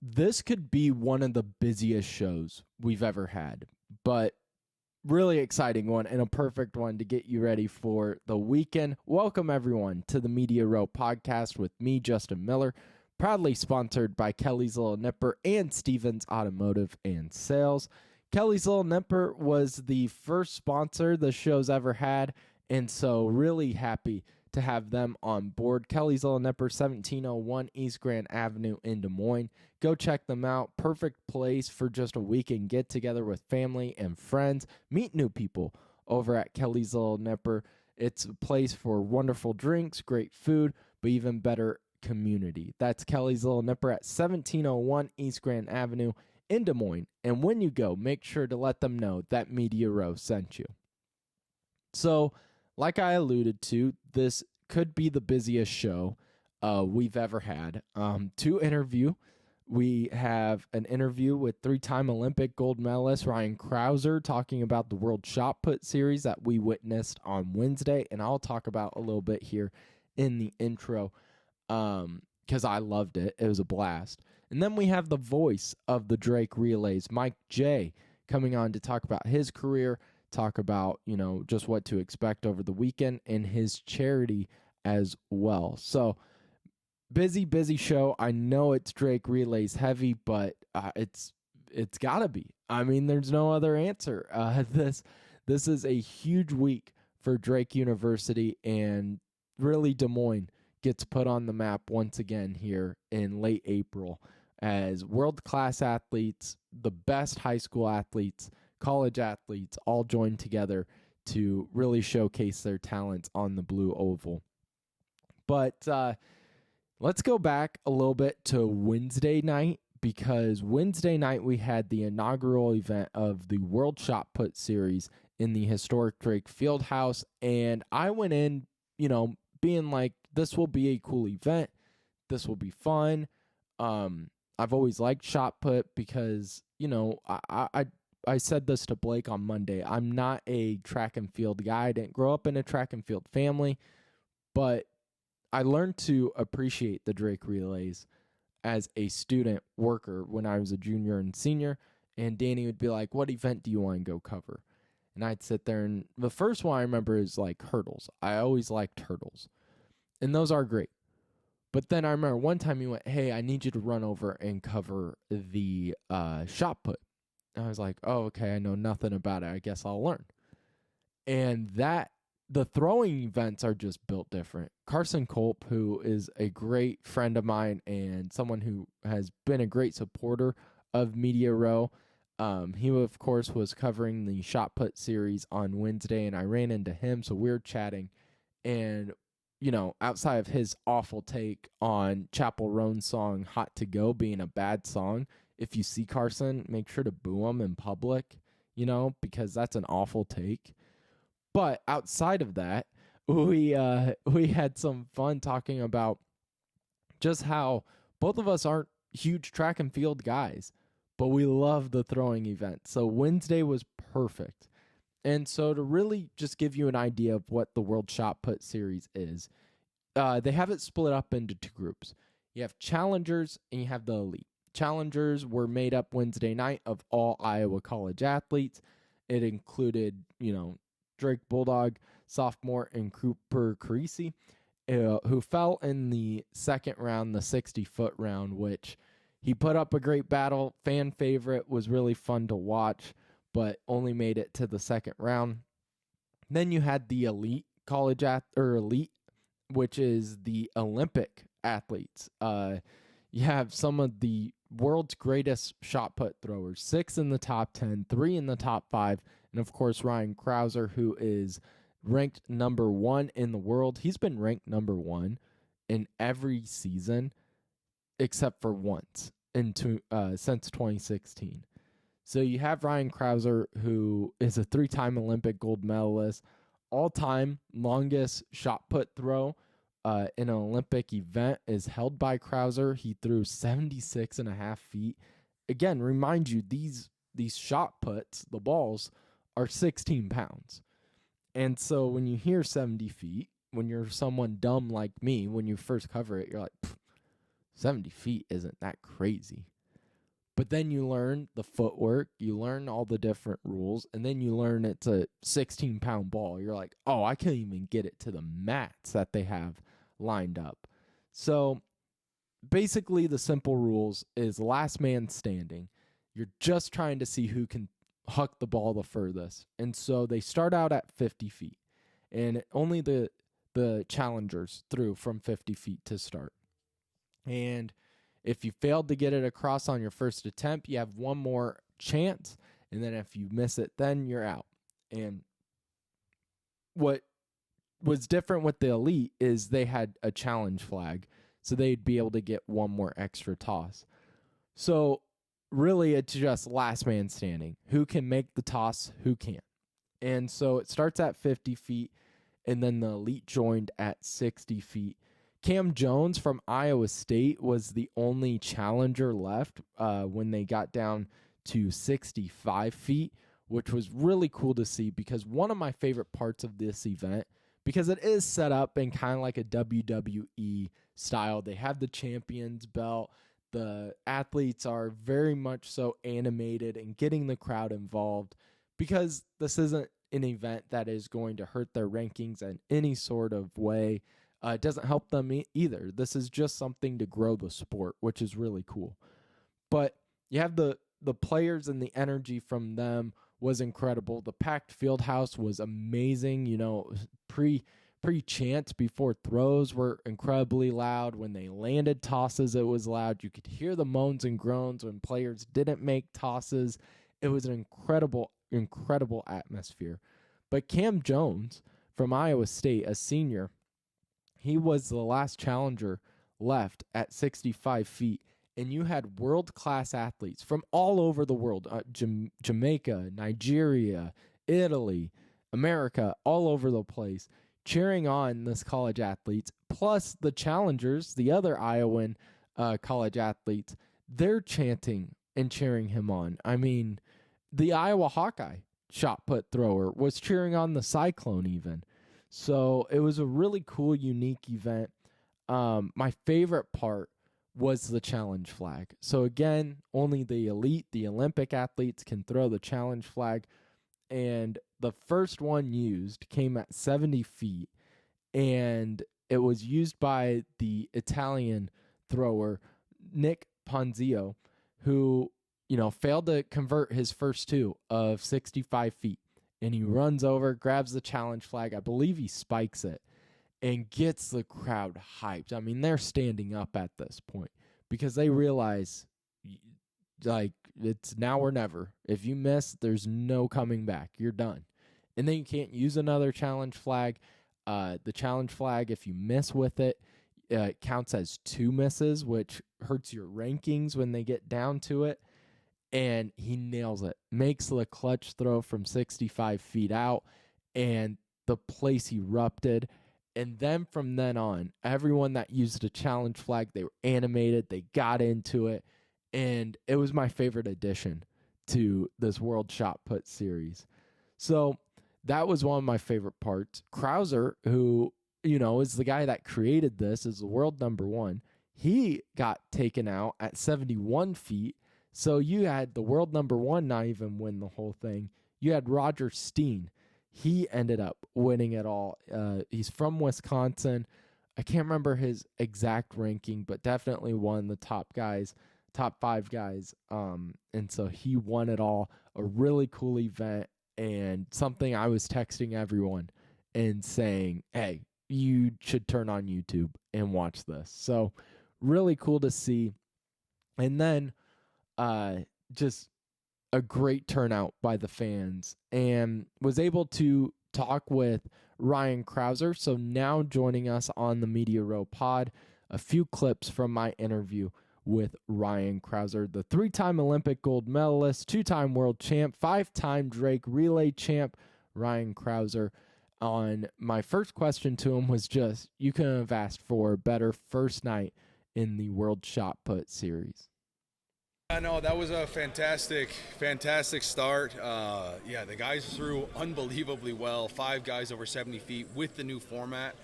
This could be one of the busiest shows we've ever had, but really exciting one and a perfect one to get you ready for the weekend. Welcome, everyone, to the Media Row podcast with me, Justin Miller, proudly sponsored by Kelly's Little Nipper and Stevens Automotive and Sales. Kelly's Little Nipper was the first sponsor the show's ever had, and so really happy to have them on board. Kelly's Little Nipper, 1701 East Grand Avenue in Des Moines. Go check them out. Perfect place for just a weekend get together with family and friends. Meet new people over at Kelly's Little Nipper. It's a place for wonderful drinks, great food, but even better community. That's Kelly's Little Nipper at 1701 East Grand Avenue in Des Moines. And when you go, make sure to let them know that Media Row sent you. So, like I alluded to, this could be the busiest show we've ever had. To interview, we have an interview with three-time Olympic gold medalist Ryan Crouser talking about the World Shot Put series that we witnessed on Wednesday, and I'll talk about a little bit here in the intro because I loved it. It was a blast. And then we have the voice of the Drake Relays, Mike J, coming on to talk about his career, talk about, just what to expect over the weekend and his charity as well. So busy show. I know it's Drake Relays heavy, but it's gotta be. I mean, there's no other answer. This is a huge week for Drake University, and really Des Moines gets put on the map once again here in late April as world-class athletes, the best high school athletes, college athletes all join together to really showcase their talents on the blue oval. But let's go back a little bit to Wednesday night, because Wednesday night we had the inaugural event of the World Shot Put series in the historic Drake Fieldhouse, and I went in, being like, this will be a cool event. This will be fun. I've always liked shot put because, I said this to Blake on Monday. I'm not a track and field guy. I didn't grow up in a track and field family, but I learned to appreciate the Drake Relays as a student worker when I was a junior and senior, and Danny would be like, what event do you want to go cover? And I'd sit there, and the first one I remember is like hurdles. I always liked hurdles, and those are great. But then I remember one time he went, hey, I need you to run over and cover the shot put. I was like, oh, okay, I know nothing about it. I guess I'll learn. And the throwing events are just built different. Carson Culp, who is a great friend of mine and someone who has been a great supporter of Media Row, he, of course, was covering the shot put series on Wednesday, and I ran into him, so we were chatting. And outside of his awful take on Chappell Roan's song Hot to Go being a bad song, if you see Carson, make sure to boo him in public, because that's an awful take. But outside of that, we had some fun talking about just how both of us aren't huge track and field guys, but we love the throwing event. So Wednesday was perfect. And so to really just give you an idea of what the World Shot Put series is, they have it split up into two groups. You have challengers and you have the elite. Challengers were made up Wednesday night of all Iowa college athletes. It included, Drake Bulldog, sophomore, and Cooper Carisi, who fell in the second round, the 60-foot round, which he put up a great battle. Fan favorite, was really fun to watch, but only made it to the second round. Then you had the elite elite, which is the Olympic athletes. You have some of the world's greatest shot put throwers, 6 in the top 10, 3 in the top 5, and of course Ryan Crouser, who is ranked number 1 in the world. He's been ranked number 1 in every season except for once since 2016. So you have Ryan Crouser, who is a 3-time Olympic gold medalist, all-time longest shot put throw in an Olympic event is held by Crouser. He threw 76.5 feet. Again, remind you, these shot puts, the balls, are 16 pounds. And so when you hear 70 feet, when you're someone dumb like me, when you first cover it, you're like, 70 feet isn't that crazy. But then you learn the footwork, you learn all the different rules, and then you learn it's a 16-pound ball. You're like, oh, I can't even get it to the mats that they have lined up. So basically the simple rules is last man standing. You're just trying to see who can huck the ball the furthest. And so they start out at 50 feet. And only the challengers threw from 50 feet to start. And if you failed to get it across on your first attempt, you have one more chance. And then if you miss it, then you're out. And what was different with the elite is they had a challenge flag. So they'd be able to get one more extra toss. So really it's just last man standing. Who can make the toss, who can't. And so it starts at 50 feet, and then the elite joined at 60 feet. Cam Jones from Iowa State was the only challenger left when they got down to 65 feet, which was really cool to see because one of my favorite parts of this event, because it is set up in kind of like a WWE style. They have the champion's belt. The athletes are very much so animated and getting the crowd involved because this isn't an event that is going to hurt their rankings in any sort of way. It doesn't help them either. This is just something to grow the sport, which is really cool. But you have the players and the energy from them was incredible. The packed field house was amazing. You know, pre-chants before throws were incredibly loud. When they landed tosses, it was loud. You could hear the moans and groans when players didn't make tosses. It was an incredible atmosphere. But Cam Jones from Iowa State, a senior, he was the last challenger left at 65 feet, and you had world-class athletes from all over the world, Jamaica, Nigeria, Italy, America, all over the place, cheering on this college athletes, plus the challengers, the other Iowan college athletes, they're chanting and cheering him on. I mean, the Iowa Hawkeye shot put thrower was cheering on the Cyclone even. So it was a really cool, unique event. My favorite part was the challenge flag. So again, only the elite, the Olympic athletes can throw the challenge flag. And the first one used came at 70 feet. And it was used by the Italian thrower, Nick Ponzio, who, failed to convert his first two of 65 feet. And he runs over, grabs the challenge flag. I believe he spikes it and gets the crowd hyped. I mean, they're standing up at this point because they realize, it's now or never. If you miss, there's no coming back. You're done. And then you can't use another challenge flag. The challenge flag, if you miss with it, it counts as 2 misses, which hurts your rankings when they get down to it. And he nails it, makes the clutch throw from 65 feet out, and the place erupted. And then from then on, everyone that used a challenge flag, they were animated, they got into it, and it was my favorite addition to this World Shot Put series. So that was one of my favorite parts. Crouser, who, is the guy that created this, is the world number 1. He got taken out at 71 feet. So you had the world number 1 not even win the whole thing. You had Roger Steen. He ended up winning it all. He's from Wisconsin. I can't remember his exact ranking, but definitely one of the top 5 guys. And so he won it all. A really cool event and something I was texting everyone and saying, hey, you should turn on YouTube and watch this. So really cool to see. And then just a great turnout by the fans, and was able to talk with Ryan Crouser. So now joining us on the Media Row pod, a few clips from my interview with Ryan Crouser, the 3-time Olympic gold medalist, 2-time world champ, 5-time Drake relay champ, Ryan Crouser. On my first question to him was just, you couldn't have asked for a better first night in the World Shot Put series. I know that was a fantastic start. The guys threw unbelievably well. 5 guys over 70 feet with the new format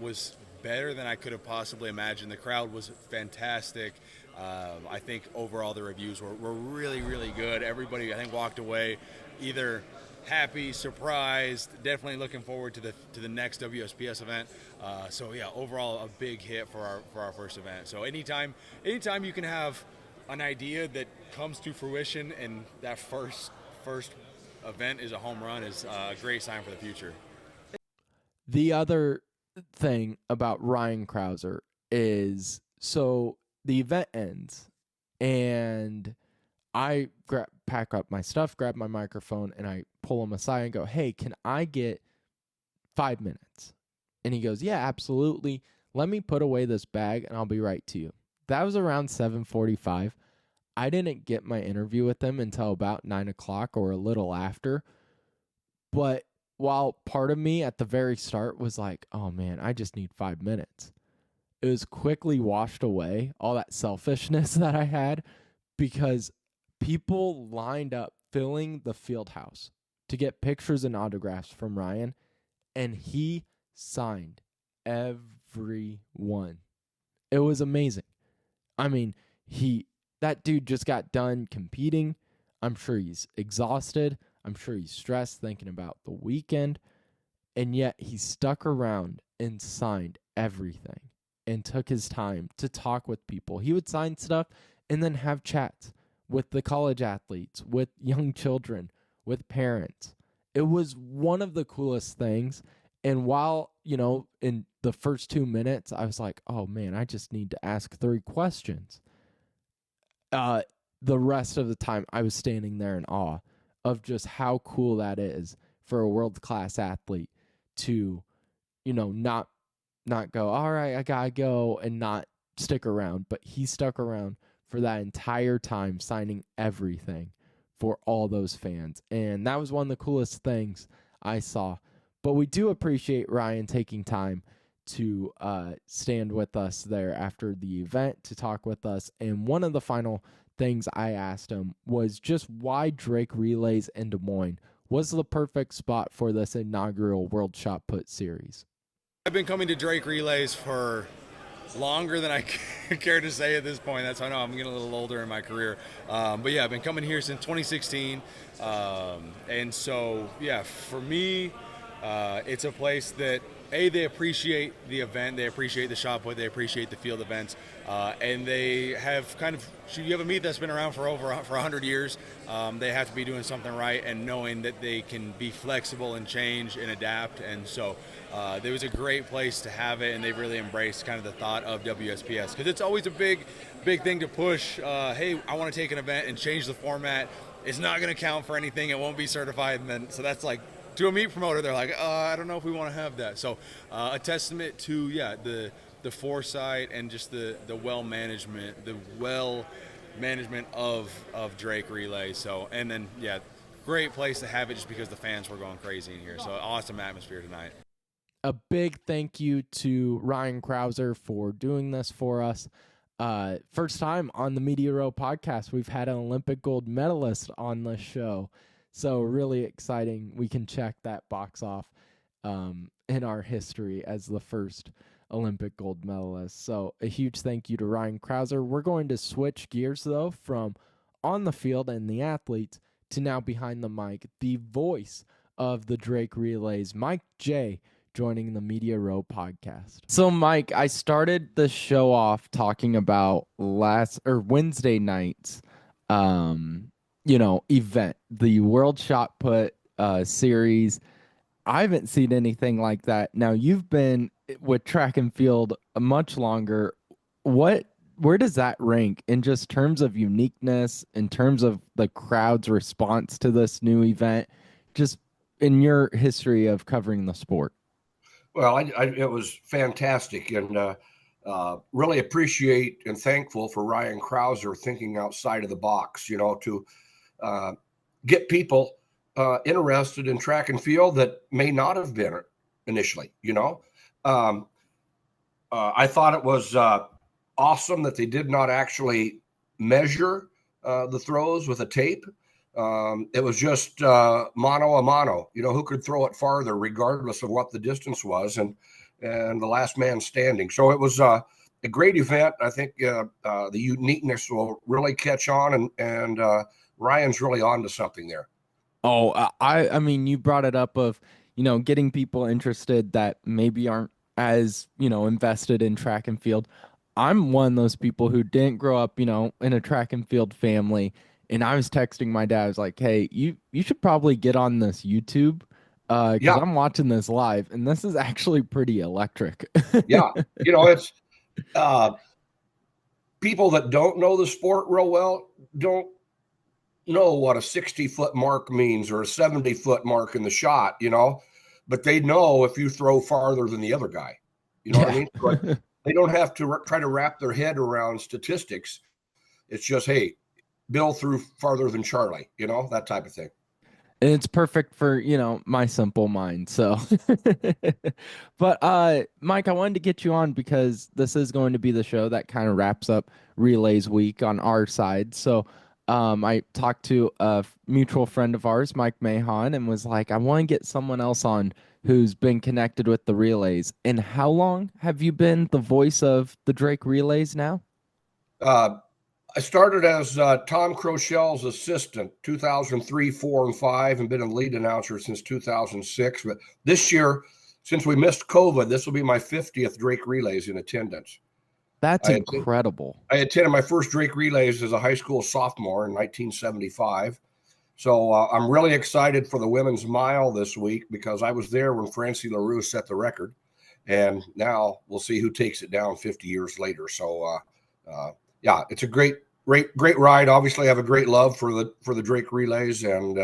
was better than I could have possibly imagined. The crowd was fantastic. I think overall the reviews were really, really good. Everybody, I think, walked away either happy, surprised, definitely looking forward to the next WSPS event. So yeah, overall a big hit for our first event. So anytime you can have an idea that comes to fruition and that first event is a home run is a great sign for the future. The other thing about Ryan Crouser is, so the event ends and I pack up my stuff, grab my microphone, and I pull him aside and go, "Hey, can I get 5 minutes?" And he goes, "Yeah, absolutely. Let me put away this bag and I'll be right to you." That was around 7:45. I didn't get my interview with him until about 9 o'clock or a little after. But while part of me at the very start was like, "Oh man, I just need 5 minutes," it was quickly washed away, all that selfishness that I had, because people lined up filling the field house to get pictures and autographs from Ryan, and he signed everyone. It was amazing. I mean, that dude just got done competing. I'm sure he's exhausted. I'm sure he's stressed thinking about the weekend. And yet he stuck around and signed everything and took his time to talk with people. He would sign stuff and then have chats with the college athletes, with young children, with parents. It was one of the coolest things. And while, in the first 2 minutes, I was like, "Oh man, I just need to ask 3 questions." The rest of the time I was standing there in awe of just how cool that is for a world-class athlete to, not go, "All right, I gotta go," and not stick around. But he stuck around for that entire time, signing everything for all those fans. And that was one of the coolest things I saw. But we do appreciate Ryan taking time to stand with us there after the event to talk with us. And one of the final things I asked him was just why Drake Relays in Des Moines was the perfect spot for this inaugural World Shot Put series. I've been coming to Drake Relays for longer than I care to say at this point. That's how I know I'm getting a little older in my career. But yeah, I've been coming here since 2016. And so, yeah, for me, it's a place that, they appreciate the event, they appreciate the shot put, they appreciate the field events, and they have you have a meet that's been around for 100 years. They have to be doing something right and knowing that they can be flexible and change and adapt. And so there was a great place to have it, and they've really embraced kind of the thought of WSPS, because it's always a big thing to push. Hey, I want to take an event and change the format. It's not going to count for anything. It won't be certified. And then, so that's like, to a meat promoter, they're like, I don't know if we want to have that. So a testament to, the foresight and just the management of Drake Relay. So, and then, great place to have it just because the fans were going crazy in here. So awesome atmosphere tonight. A big thank you to Ryan Crouser for doing this for us. First time on the Media Row podcast, we've had an Olympic gold medalist on the show. So really exciting. We can check that box off in our history as the first Olympic gold medalist. So a huge thank you to Ryan Crouser. We're going to switch gears, though, from on the field and the athletes to now behind the mic, the voice of the Drake Relays, Mike J., joining the Media Row podcast. So, Mike, I started the show off talking about Wednesday night's event, the World Shot Put series. I haven't seen anything like that. Now, you've been with track and field much longer. Where does that rank in just terms of uniqueness, in terms of the crowd's response to this new event, just in your history of covering the sport? Well, it was fantastic, and really appreciate and thankful for Ryan Crouser thinking outside of the box, to get people interested in track and field that may not have been initially. I thought it was awesome that they did not actually measure the throws with a tape. It was just mano a mano, who could throw it farther regardless of what the distance was, and the last man standing. So it was a great event. I think the uniqueness will really catch on, and Ryan's really on to something there. Oh, I mean, you brought it up of, getting people interested that maybe aren't as, invested in track and field. I'm one of those people who didn't grow up, in a track and field family. And I was texting my dad, I was like, hey, you should probably get on this YouTube, because Yeah, I'm watching this live and this is actually pretty electric. yeah. It's people that don't know the sport real well don't know what a 60-foot mark means or a 70-foot mark in the shot, but they know if you throw farther than the other guy. You know what I Yeah. mean? But they don't have to try to wrap their head around statistics. It's just, hey, Bill threw farther than Charlie, that type of thing. And it's perfect for, my simple mind. So, but Mike, I wanted to get you on because this is going to be the show that kind of wraps up Relays Week on our side. So, I talked to a mutual friend of ours, Mike Mahon, and was like, I want to get someone else on who's been connected with the relays. And how long have you been the voice of the Drake Relays now? Uh, I started as Tom Crochel's assistant, 2003, 4, and 5, and been a lead announcer since 2006. But this year, since we missed COVID, this will be my 50th Drake Relays in attendance. That's I, incredible. I attended my first Drake Relays as a high school sophomore in 1975. So I'm really excited for the women's mile this week because I was there when Francie LaRue set the record. And now we'll see who takes it down 50 years later. So, yeah, it's a great ride. Obviously, I have a great love for the Drake Relays, and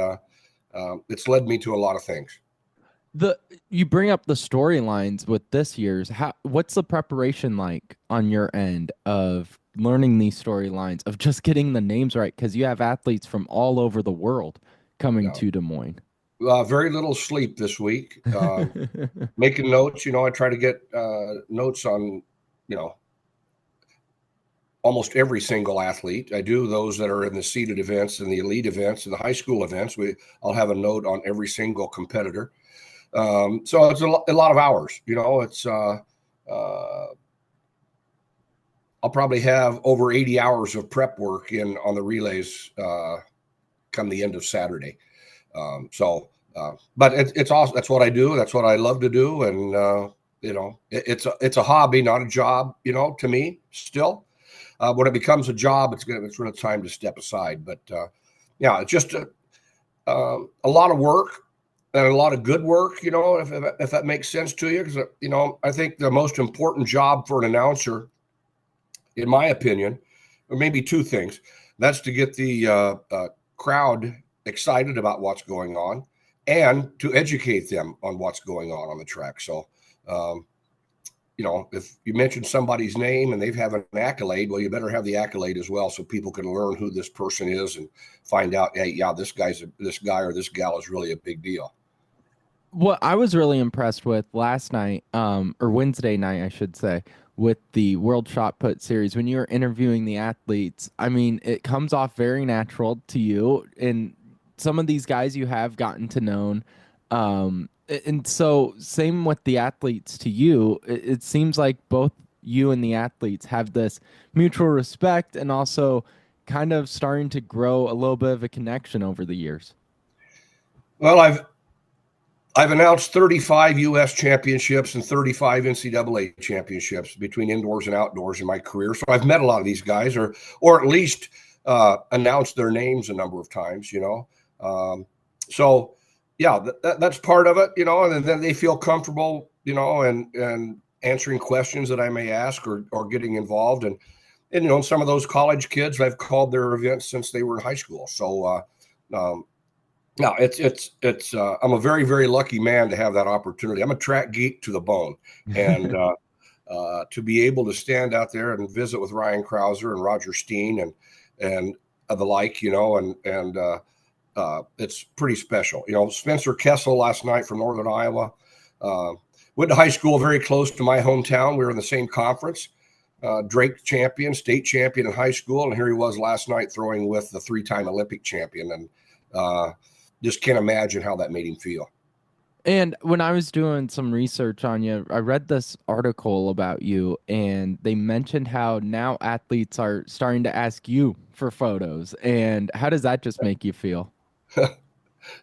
it's led me to a lot of things. You bring up the storylines with this year's. What's the preparation like on your end of learning these storylines, of just getting the names right? Because you have athletes from all over the world coming Yeah. to Des Moines. Very little sleep this week. Making notes. I try to get notes on, almost every single athlete. I do those that are in the seeded events and the elite events and the high school events. I'll have a note on every single competitor. So it's a lot of hours. It's I'll probably have over 80 hours of prep work on the relays come the end of Saturday. But it's awesome. That's what I do. That's what I love to do, and it's a hobby, not a job. To me, still. When it becomes a job, it's really time to step aside. But yeah, it's just a lot of work and a lot of good work. If that makes sense to you, because I think the most important job for an announcer, in my opinion, or maybe two things. That's to get the crowd excited about what's going on, and to educate them on what's going on the track. So. If you mention somebody's name and they have an accolade, well, you better have the accolade as well, so people can learn who this person is and find out, hey, yeah, this guy or this gal is really a big deal. What I was really impressed with last night, or Wednesday night, I should say, with the World Shot Put series, when you were interviewing the athletes, I mean, it comes off very natural to you, and some of these guys you have gotten to know. And so same with the athletes to you, it seems like both you and the athletes have this mutual respect and also kind of starting to grow a little bit of a connection over the years. Well, I've announced 35 U.S. championships and 35 NCAA championships between indoors and outdoors in my career. So I've met a lot of these guys, or at least announced their names a number of times, so yeah, that's part of it, and then they feel comfortable, and answering questions that I may ask or getting involved. And some of those college kids, I've called their events since they were in high school. So, no, it's I'm a very, very lucky man to have that opportunity. I'm a track geek to the bone, and to be able to stand out there and visit with Ryan Crouser and Roger Steen and the like, and it's pretty special. Spencer Kessel last night from Northern Iowa, went to high school very close to my hometown. We were in the same conference. Drake champion, state champion in high school, and here he was last night throwing with the 3-time Olympic champion, and just can't imagine how that made him feel. And when I was doing some research on you, I read this article about you, and they mentioned how now athletes are starting to ask you for photos. And how does that just make you feel?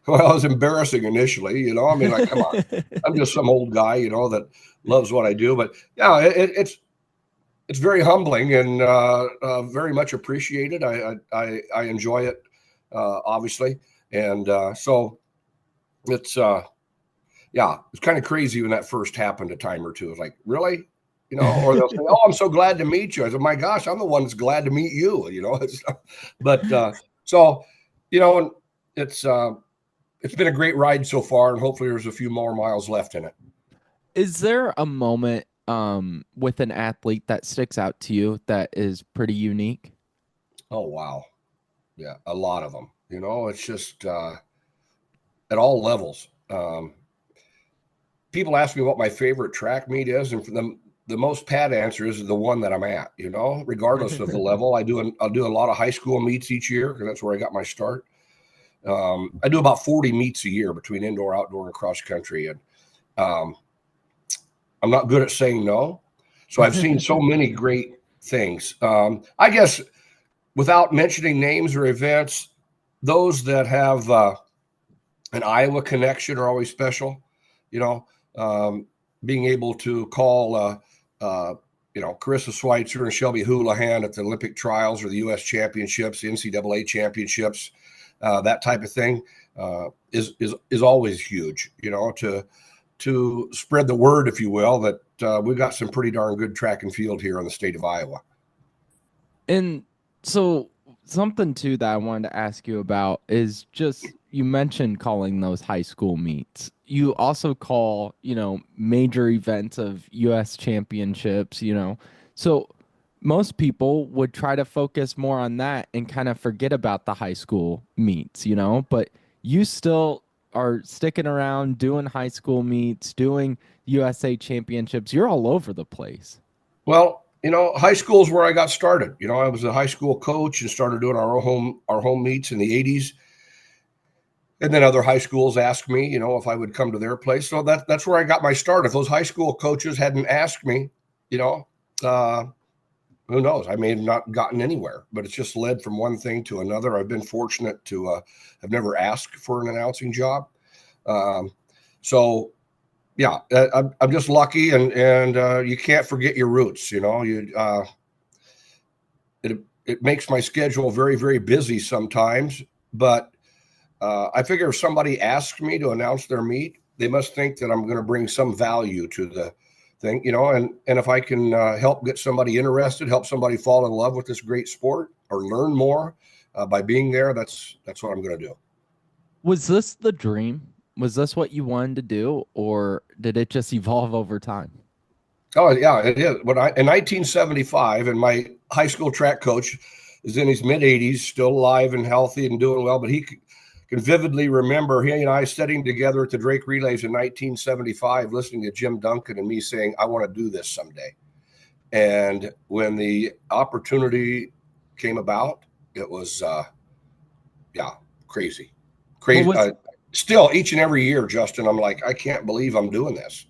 Well, it was embarrassing initially, I mean, like, come on, I'm just some old guy, that loves what I do. But yeah, it's very humbling and very much appreciated. I enjoy it, obviously, and so it's yeah, it's kind of crazy when that first happened a time or two. It's like, really? Or they'll say, "Oh, I'm so glad to meet you." I said, "My gosh, I'm the one that's glad to meet you." But so, and it's uh, it's been a great ride so far, and hopefully there's a few more miles left in it. Is there a moment with an athlete that sticks out to you that is pretty unique? Oh wow, yeah, a lot of them. It's just at all levels. People ask me what my favorite track meet is, and for them, the most pat answer is the one that I'm at. Regardless of the level, I'll do a lot of high school meets each year because that's where I got my start. I do about 40 meets a year between indoor, outdoor, and cross country, and um, I'm not good at saying no. So I've seen so many great things. I guess without mentioning names or events, those that have an Iowa connection are always special. You know, um, Being able to call, Carissa Schweitzer and Shelby Houlihan at the Olympic trials or the U.S. championships, the NCAA championships, that type of thing is always huge. To spread the word, if you will, that we've got some pretty darn good track and field here in the state of Iowa. And so something too that I wanted to ask you about is just you mentioned calling those high school meets. You also call, major events of US championships. So most people would try to focus more on that and kind of forget about the high school meets, but you still are sticking around doing high school meets, doing USA championships. You're all over the place. Well, high school is where I got started. I was a high school coach and started doing our home meets in the '80s, and then other high schools asked me, if I would come to their place. So that's where I got my start. If those high school coaches hadn't asked me, you know, uh, who knows? I may have not gotten anywhere. But it's just led from one thing to another. I've been fortunate to have never asked for an announcing job. Um, so yeah, I'm just lucky, and you can't forget your roots. It makes my schedule very, very busy sometimes, but I figure if somebody asks me to announce their meet, they must think that I'm going to bring some value to the thing, and if I can help get somebody interested, help somebody fall in love with this great sport or learn more by being there, that's what I'm going to do. Was this the dream? Was this what you wanted to do, or did it just evolve over time? Oh yeah, it is. When I in 1975, and my high school track coach is in his mid 80s, still alive and healthy and doing well. But he can vividly remember he and I sitting together at the Drake Relays in 1975, listening to Jim Duncan and me saying, "I want to do this someday." And when the opportunity came about, it was yeah, crazy, What crazy. was Still, each and every year, Justin, I'm like, I can't believe I'm doing this,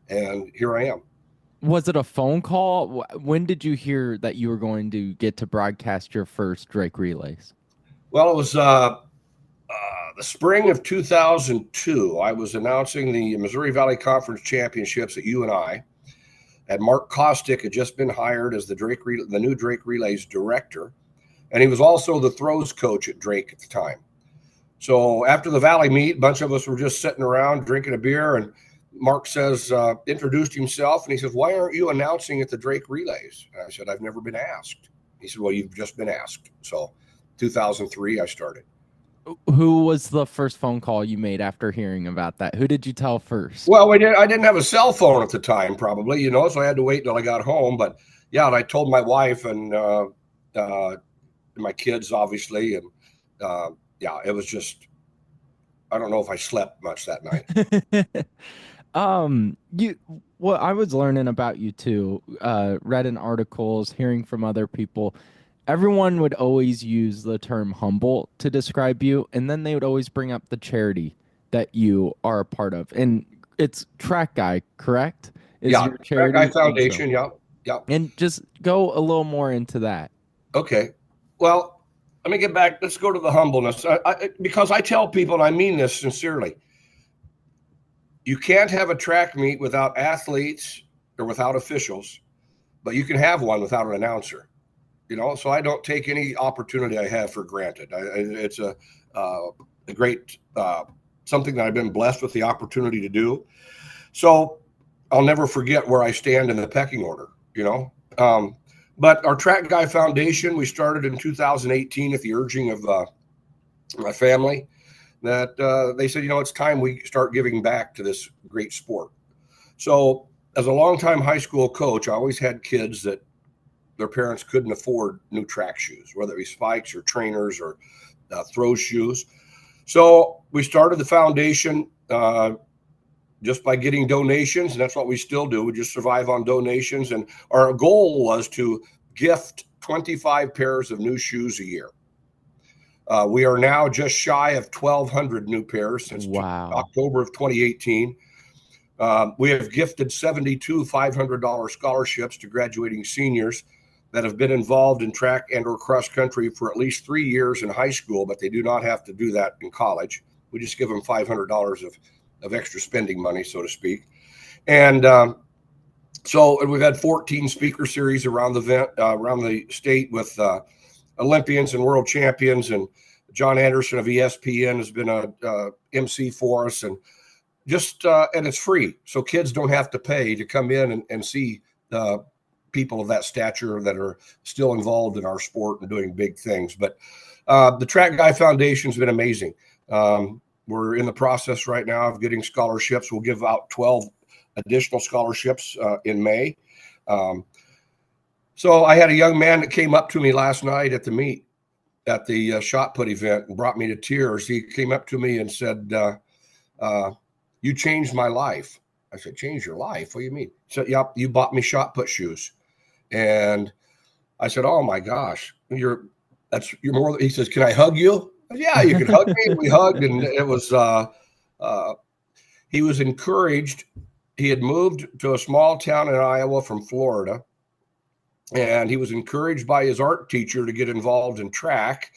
and here I am. was it a phone call? When did you hear that you were going to get to broadcast your first Drake relays? Well, it was the spring of 2002. I was announcing the Missouri Valley Conference Championships at UNI, and Mark Kostick had just been hired as the new Drake Relays director, and he was also the throws coach at Drake at the time. So after the Valley meet, a bunch of us were just sitting around drinking a beer, and Mark introduced himself, and he says, "Why aren't you announcing at the Drake Relays?" And I said, "I've never been asked." He said, "Well, you've just been asked." So 2003, I started. Who was the first phone call you made after hearing about that? Who did you tell first? Well, I didn't have a cell phone at the time, probably, so I had to wait till I got home. But yeah, and I told my wife and my kids, obviously, and yeah, it was just I don't know if I slept much that night. You what I was learning about you too, read in articles, hearing from other people. Everyone would always use the term humble to describe you, and then they would always bring up the charity that you are a part of, and it's Track Guy, correct? Is Yeah, your Track Guy charity? Foundation. Yep, yep. And just go a little more into that. Okay. Well, let me get back. Let's go to the humbleness. Because I tell people, and I mean this sincerely, you can't have a track meet without athletes or without officials, but you can have one without an announcer. So I don't take any opportunity I have for granted. It's a great something that I've been blessed with the opportunity to do. So I'll never forget where I stand in the pecking order. But our Track Guy Foundation, we started in 2018 at the urging of my family. That they said, it's time we start giving back to this great sport. So as a longtime high school coach, I always had kids that their parents couldn't afford new track shoes, whether it be spikes or trainers or throw shoes. So we started the foundation just by getting donations, and that's what we still do. We just survive on donations. And our goal was to gift 25 pairs of new shoes a year. We are now just shy of 1,200 new pairs since October of 2018. We have gifted 72 $500 scholarships to graduating seniors that have been involved in track and or cross country for at least 3 years in high school, but they do not have to do that in college. We just give them $500 of extra spending money, so to speak. And so we've had 14 speaker series around the state with Olympians and world champions, and John Anderson of ESPN has been a MC for us, and and it's free, so kids don't have to pay to come in and see people of that stature that are still involved in our sport and doing big things. But the Track Guy Foundation has been amazing. We're in the process right now of getting scholarships. We'll give out 12 additional scholarships in May. So I had a young man that came up to me last night at the meet at the shot put event and brought me to tears. He came up to me and said, you changed my life. I said, change your life? What do you mean? He said, yep, you bought me shot put shoes. And I said, oh my gosh, you're more. He says, can I hug you? I said, yeah, you can hug me. We hugged, and it was he was encouraged. He had moved to a small town in Iowa from Florida, and he was encouraged by his art teacher to get involved in track.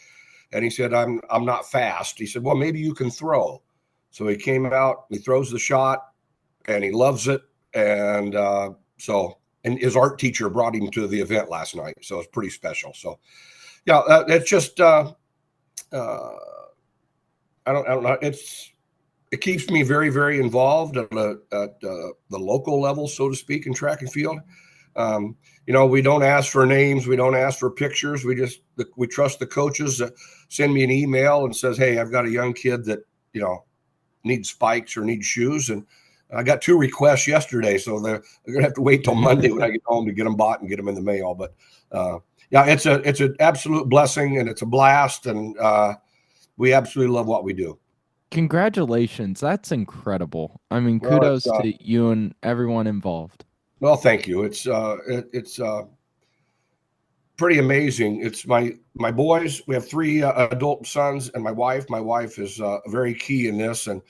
And he said, I'm not fast. He said, well, maybe you can throw. So he came out, he throws the shot, and he loves it. And and his art teacher brought him to the event last night. So it's pretty special. So yeah, it's just, I don't know. It keeps me very, very involved at the local level, so to speak, in track and field. We don't ask for names. We don't ask for pictures. We trust the coaches that send me an email and says, hey, I've got a young kid that, needs spikes or needs shoes. And I got 2 requests yesterday, so they're going to have to wait till Monday when I get home to get them bought and get them in the mail. But yeah, it's an absolute blessing, and it's a blast, and we absolutely love what we do. Congratulations. That's incredible. I mean, kudos to you and everyone involved. Well, thank you. It's pretty amazing. It's my boys. We have 3 adult sons and my wife. My wife is very key in this. And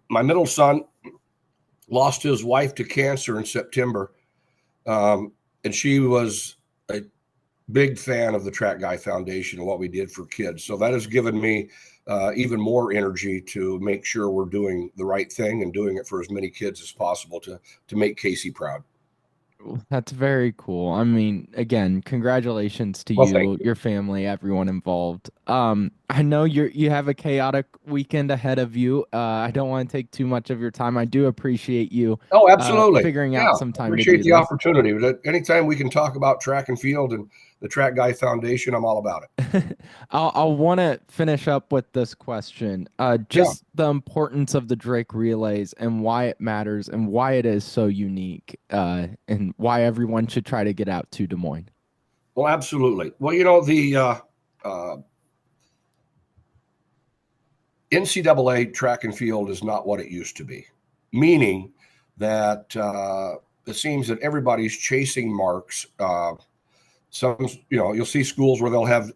my middle son lost his wife to cancer in September. And she was a big fan of the Track Guy Foundation and what we did for kids. So that has given me even more energy to make sure we're doing the right thing and doing it for as many kids as possible to make Casey proud. That's very cool. I mean, again, congratulations to you, your family, everyone involved. I know you have a chaotic weekend ahead of you. I don't want to take too much of your time. I do appreciate you. Oh, absolutely. Figuring out some time to appreciate do the this. opportunity. Anytime we can talk about track and field and the Track Guy Foundation, I'm all about it. I'll want to finish up with this question. The importance of the Drake relays and why it matters and why it is so unique, and why everyone should try to get out to Des Moines. Well, absolutely. Well, the NCAA track and field is not what it used to be, meaning that it seems that everybody's chasing marks. You'll see schools where they'll have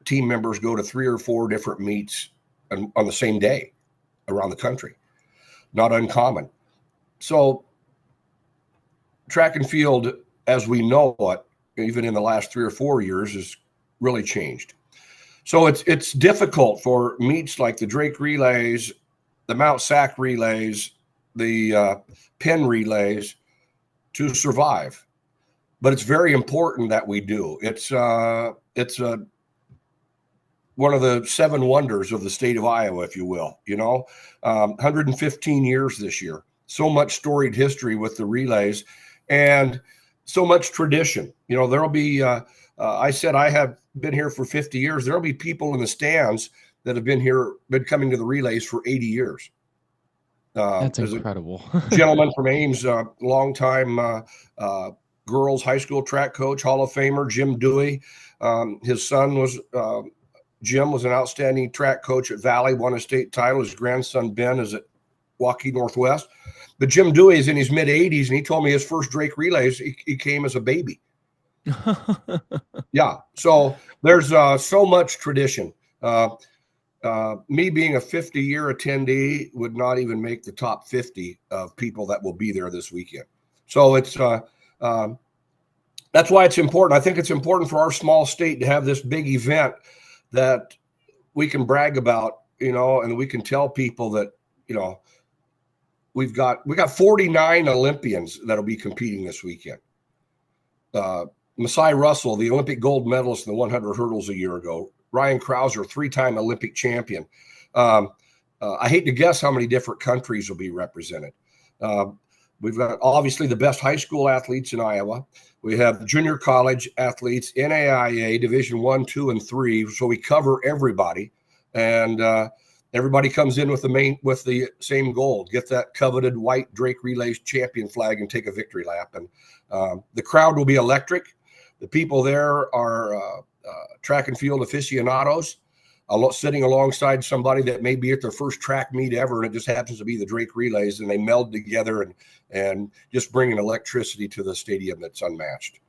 team members go to 3 or 4 different meets on the same day. around the country. Not uncommon. So track and field, as we know it, even in the last 3 or 4 years, has really changed. So it's difficult for meets like the Drake relays, the Mount Sac relays, the Penn relays to survive. But it's very important that we do. It's one of the 7 wonders of the state of Iowa, if you will. 115 years this year. So much storied history with the relays, and so much tradition. There'll be. I said I have been here for 50 years. There'll be people in the stands that have been coming to the relays for 80 years. That's incredible. Gentleman from Ames, longtime girls high school track coach, Hall of Famer, Jim Dewey. His son was Jim was an outstanding track coach at Valley, won a state title. His grandson Ben is at Waukee Northwest. But Jim Dewey is in his mid-80s, and he told me his first Drake relays, he came as a baby. Yeah, so there's so much tradition. Me being a 50-year attendee would not even make the top 50 of people that will be there this weekend. So it's that's why it's important. I think it's important for our small state to have this big event that we can brag about, and we can tell people that, we got 49 Olympians that'll be competing this weekend. Masai Russell, the Olympic gold medalist in the 100 hurdles a year ago. Ryan Crouser, 3-time Olympic champion. I hate to guess how many different countries will be represented. We've got obviously the best high school athletes in Iowa. We have junior college athletes, NAIA, Division 1, 2, and 3. So we cover everybody, and everybody comes in with the same goal: get that coveted white Drake Relays champion flag and take a victory lap. And the crowd will be electric. The people there are track and field aficionados, sitting alongside somebody that may be at their first track meet ever, and it just happens to be the Drake Relays, and they meld together and just bring an electricity to the stadium that's unmatched.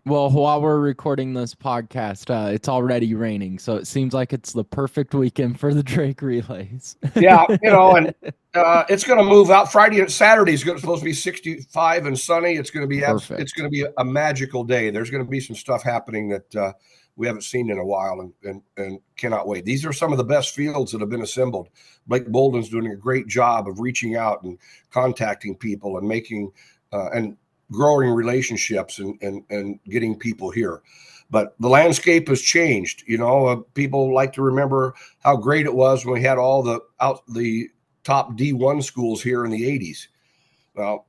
Well, while we're recording this podcast, it's already raining, so it seems like it's the perfect weekend for the Drake Relays. Yeah, and it's going to move out. Friday and Saturday is supposed to be 65 and sunny. It's going to be it's going to be a magical day. There's going to be some stuff happening that we haven't seen in a while, and cannot wait. These are some of the best fields that have been assembled. Blake Bolden's doing a great job of reaching out and contacting people and making and growing relationships and getting people here. But the landscape has changed. People like to remember how great it was when we had all the top D1 schools here in the 80s. Well,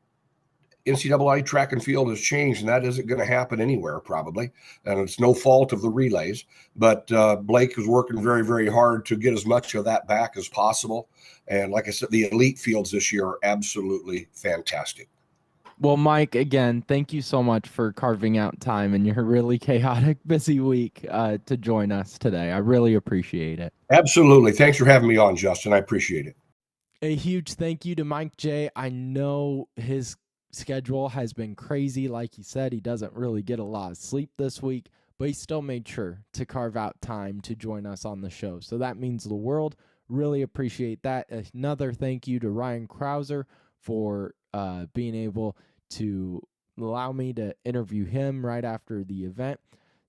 NCAA track and field has changed, and that isn't going to happen anywhere probably. And it's no fault of the relays, but Blake is working very, very hard to get as much of that back as possible. And like I said, the elite fields this year are absolutely fantastic. Well, Mike, again, thank you so much for carving out time in your really chaotic, busy week to join us today. I really appreciate it. Absolutely. Thanks for having me on, Justin. I appreciate it. A huge thank you to Mike J. I know his schedule has been crazy. Like he said, he doesn't really get a lot of sleep this week, but he still made sure to carve out time to join us on the show. So that means the world. Really appreciate that. Another thank you to Ryan Crouser for being able to allow me to interview him right after the event.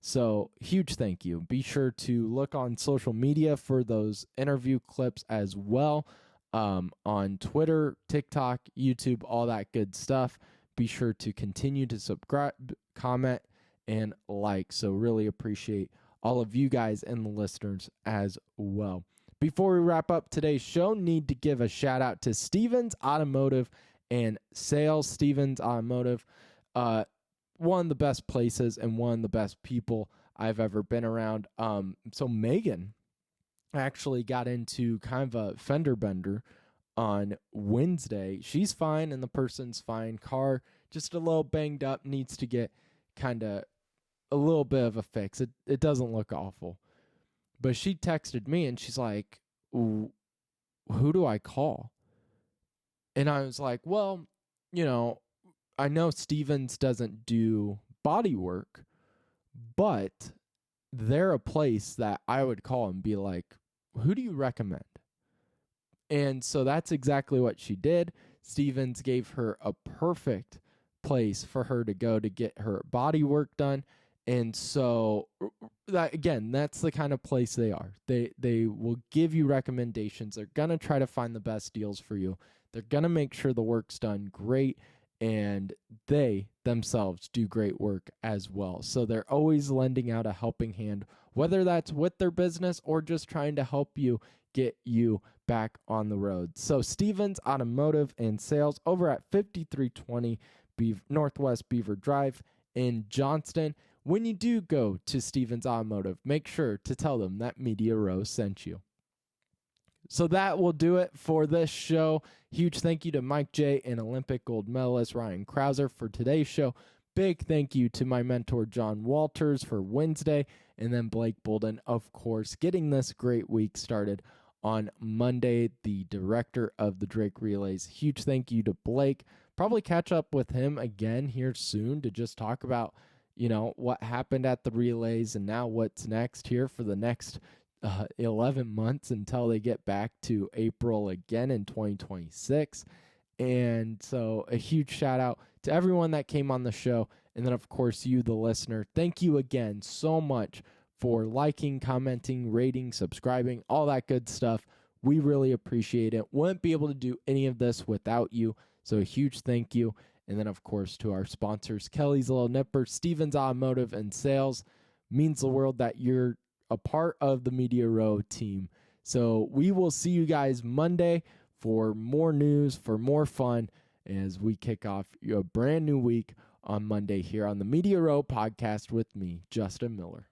So huge thank you. Be sure to look on social media for those interview clips as well, on Twitter, TikTok, YouTube, all that good stuff. Be sure to continue to subscribe, comment, and like. So really appreciate all of you guys and the listeners as well. Before we wrap up today's show, need to give a shout out to Stevens Automotive and Sales. Stevens Automotive, one of the best places and one of the best people I've ever been around. So Megan actually got into kind of a fender bender on Wednesday. She's fine and the person's fine. Car just a little banged up, needs to get kind of a little bit of a fix. It doesn't look awful. But she texted me and she's like, who do I call? And I was like, well, I know Stevens doesn't do body work, but they're a place that I would call and be like, who do you recommend? And so that's exactly what she did. Stevens gave her a perfect place for her to go to get her body work done. And so that, again, that's the kind of place they are. They will give you recommendations. They're going to try to find the best deals for you. They're going to make sure the work's done great, and they themselves do great work as well. So they're always lending out a helping hand, whether that's with their business or just trying to help you get you back on the road. So Stevens Automotive and Sales over at 5320 Northwest Beaver Drive in Johnston. When you do go to Stevens Automotive, make sure to tell them that Media Row sent you. So that will do it for this show. Huge thank you to Mike J. and Olympic gold medalist Ryan Crouser for today's show. Big thank you to my mentor John Walters for Wednesday, and then Blake Bolden, of course, getting this great week started on Monday, the director of the Drake Relays. Huge thank you to Blake. Probably catch up with him again here soon to just talk about, what happened at the relays and now what's next here for the next 11 months until they get back to April again in 2026. And so a huge shout out to everyone that came on the show. And then, of course, you, the listener, thank you again so much for liking, commenting, rating, subscribing, all that good stuff. We really appreciate it. Wouldn't be able to do any of this without you. So a huge thank you. And then, of course, to our sponsors, Kelly's Little Nipper, Stevens Automotive and Sales. Means the world that you're a part of the Media Row team. So we will see you guys Monday for more news, for more fun, as we kick off a brand new week on Monday here on the Media Row podcast with me, Justin Miller.